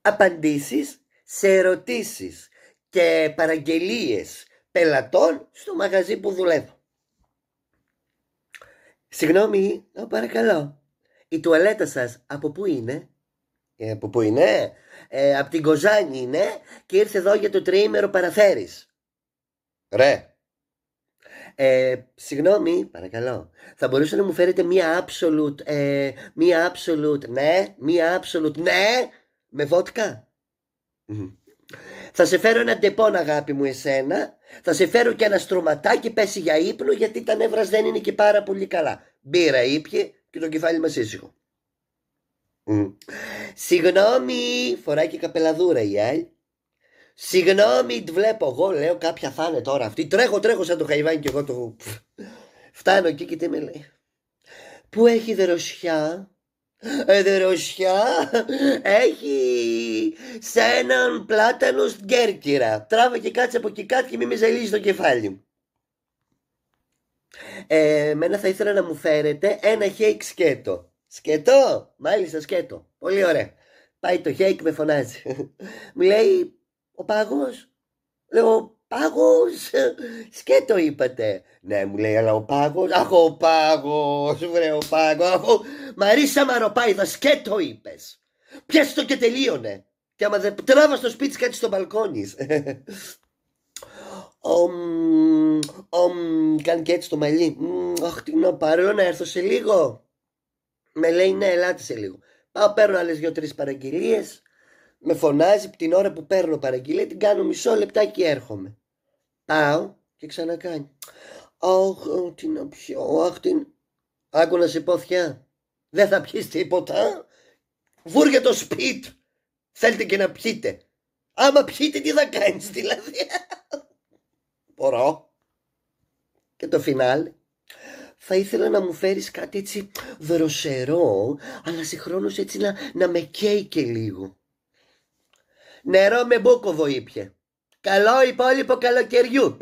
απαντήσεις σε ερωτήσεις και παραγγελίες πελατών στο μαγαζί που δουλεύω. Συγγνώμη, παρακαλώ, η τουαλέτα σας από πού είναι? Από πού είναι? Από την Κοζάνη είναι και ήρθε εδώ για το τριήμερο παραφέρεις. Ρε. Συγγνώμη, παρακαλώ, θα μπορούσε να μου φέρετε μία absolute, μία absolute, ναι, με βότκα. Θα σε φέρω ένα ντεπών, αγάπη μου, εσένα. Θα σε φέρω και ένα στρωματάκι, πέσει για ύπνο, γιατί τα νεύρα δεν είναι και πάρα πολύ καλά. Μπύρα ήπιε και το κεφάλι μας ήσυχο. Συγγνώμη, φοράει και καπελαδούρα η άλλη. Συγγνώμη, τη βλέπω εγώ, λέω κάποια θα είναι τώρα αυτή. Τρέχω σαν το χαϊβάνι και εγώ το... Φτάνω εκεί και τι με λέει? Πού έχει δροσιά? Δροσιά έχει σε έναν πλάτανο στην Κέρκυρα. Τράβα και κάτσε από εκεί κάτω και μη με ζαλίζει το κεφάλι μου. Μένα θα ήθελα να μου φέρετε ένα χέικ σκέτο. Σκέτο, μάλιστα σκέτο. Πολύ ωραία. Πάει το χέικ, με φωνάζει. Μου λέει, ο πάγος? Λέω, πάγος? Σκέτο είπατε. Ναι, μου λέει, αλλά ο πάγος? Αχ, ο πάγος, βρε ο πάγος. Μαρίσα Μαροπάιδα, σκέτο είπες. Πιάσ' το και τελείωνε. Και άμα δεν τράβα στο σπίτι, κάτσε στο μπαλκόνι. Κάνει και έτσι το μαλλί. Αχ, τι να πάρω, να έρθω σε λίγο? Με λέει, ναι, ελάτε σε λίγο. Πάω, παίρνω άλλες 2-3 παραγγελίες. Με φωνάζει την ώρα που παίρνω παραγγελία, την κάνω μισό λεπτάκι και έρχομαι. Πάω και ξανακάνει. Αχ, τι να πιω, αχ, τι... Άκου να σε πω, θιά, δεν θα πιείς τίποτα. Βούρια το σπίτι. Θέλετε και να πιείτε. Άμα πιείτε, τι θα κάνεις δηλαδή? Μπορώ. Και το φινάλ. Θα ήθελα να μου φέρεις κάτι έτσι δροσερό, αλλά συγχρόνως έτσι να με καίει και λίγο. Νερό με μπούκοβο ήπιε. Καλό υπόλοιπο καλοκαιριού.